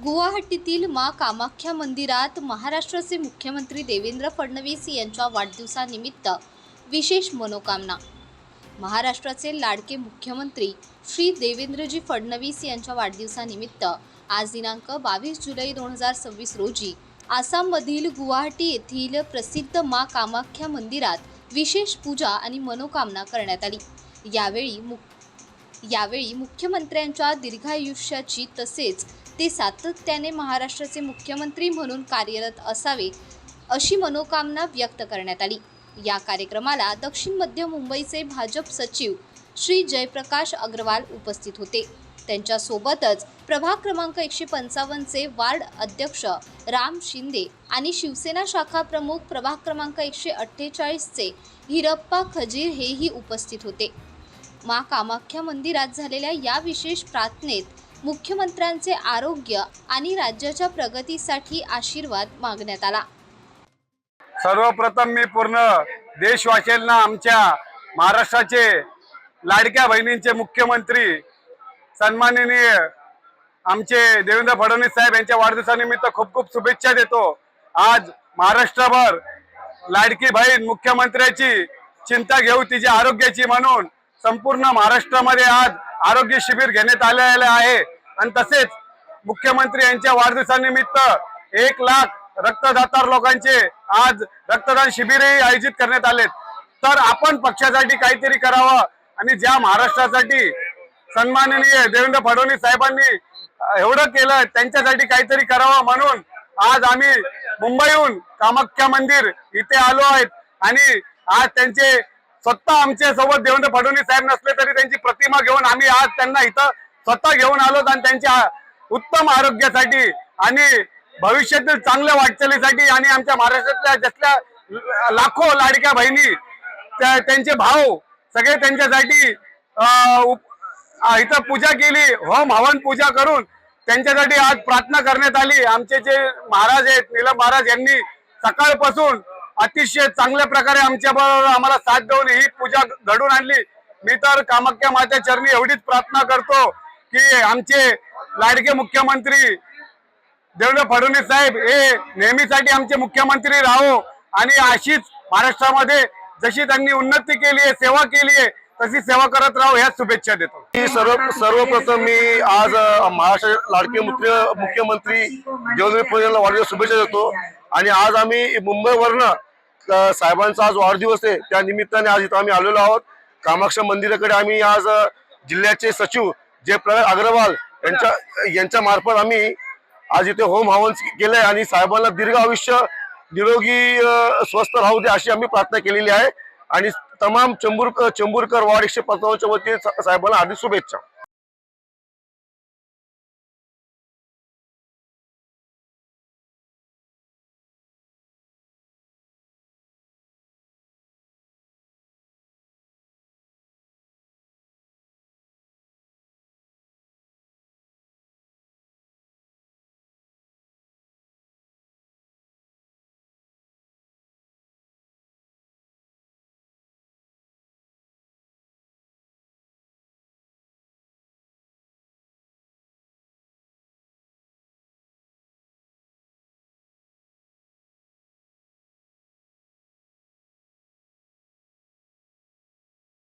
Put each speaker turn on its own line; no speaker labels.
गुवाहाटीतील मां कामाख्या मंदिरात महाराष्ट्राचे मुख्यमंत्री देवेंद्र फडणवीस यांच्या वाढदिवसानिमित्त विशेष मनोकामना। महाराष्ट्राचे लाडके मुख्यमंत्री श्री देवेंद्रजी फडणवीस यांच्या वाढदिवसानिमित्त आज दिनांक 22 जुलै 2026 रोजी आसाममधील गुवाहाटी येथील प्रसिद्ध मां कामाख्या मंदिरात विशेष पूजा आणि मनोकामना करण्यात आली। यावेळी मुख्यमंत्र्यांच्या दीर्घायुष्याची तसेच ते सातत्याने महाराष्ट्राचे मुख्यमंत्री म्हणून कार्यरत असावे अशी मनोकामना व्यक्त करण्यात आली। या कार्यक्रमाला दक्षिण मध्य मुंबईचे भाजप सचिव श्री जयप्रकाश अग्रवाल उपस्थित होते। त्यांच्या सोबतच प्रभाग क्रमांक 155 चे वार्ड अध्यक्ष राम शिंदे आणि शिवसेना शाखा प्रमुख प्रभाग क्रमांक 148 चे हिरप्पा खजीर हेही उपस्थित होते। मां कामाख्या मंदिरात झालेल्या या विशेष प्रार्थनेत मुख्यमंत्र्यांचे आरोग्य आणि राज्याच्या प्रगतीसाठी आशीर्वाद मागण्यात आला।
सर्वप्रथम मी पूर्ण देशवासियांना आमच्या महाराष्ट्राचे लाडक्या बहिणींचे मुख्यमंत्री सन्माननीय आमचे देवेंद्र फडणवीस साहेब यांच्या वाढदिवसानिमित्त खूप खूप शुभेच्छा देतो। आज महाराष्ट्रभर लाडकी बहीण मुख्यमंत्र्याची चिंता घेऊ तिची आरोग्याची म्हणून संपूर्ण महाराष्ट्रामध्ये आज आरोग्य शिबिर घेण्यात आलेले आहे आणि तसेच मुख्यमंत्री यांच्या वाढदिवसानिमित्त 1 लाख रक्तदाता लोकांचे आज रक्तदान शिबिरही आयोजित करण्यात आले। तर आपण पक्षासाठी काहीतरी करावं आणि ज्या महाराष्ट्रासाठी सन्माननीय देवेंद्र फडणवीस साहेबांनी एवढं केलं त्यांच्यासाठी काहीतरी करावं म्हणून आज आम्ही मुंबईहून कामाख्या मंदिर इथे आलो आहेत आणि आज त्यांचे स्वतः आमच्या सोबत देवेंद्र फडणवीस साहेब नसले तरी त्यांची प्रतिमा घेऊन आम्ही आज त्यांना इथं स्वतः घेऊन आलो आणि त्यांच्या उत्तम आरोग्यासाठी आणि भविष्यातील चांगल्या वाटचालीसाठी आणि आमच्या महाराष्ट्रातल्या जसल्या लाखो लाडक्या बहिणी त्यांचे भाऊ सगळे त्यांच्यासाठी इथं पूजा केली, होम हवन पूजा करून त्यांच्यासाठी आज प्रार्थना करण्यात आली। आमचे जे महाराज आहेत नीलम महाराज यांनी सकाळपासून अतिशय चांगल्या प्रकारे आमच्या बरोबर आम्हाला साथ देऊन ही पूजा घडून आणली। मी तर कामाख्या माते चरणी एवढीच प्रार्थना करतो की आमचे लाडके मुख्यमंत्री देवेंद्र फडणवीस साहेब हे नेहमीसाठी आमचे मुख्यमंत्री राहो आणि अशीच महाराष्ट्रामध्ये जशी त्यांनी उन्नती केली आहे, सेवा केली आहे तशी सेवा करत राहो ह्या शुभेच्छा देतो।
सर्वप्रथम मी आज महाराष्ट्र लाडके मुख्यमंत्री देवेंद्र फडणवीस यांना वाढदिवस शुभेच्छा देतो आणि आज आम्ही मुंबईवरनं साहेबांचा आज वाढदिवस आहे त्या निमित्ताने आज इथं आम्ही आलेलो आहोत। कामाख्या मंदिराकडे आम्ही आज जिल्ह्याचे सचिव जयप्रकाश अग्रवाल यांच्या मार्फत आम्ही आज इथे होम हवन केलंय आणि साहेबांना दीर्घ आयुष्य निरोगी स्वस्थ राहू दे अशी आम्ही प्रार्थना केलेली आहे आणि तमाम चेंबूरकर वार्ड 155 च्या वतीने साहेबांना हार्दिक शुभेच्छा।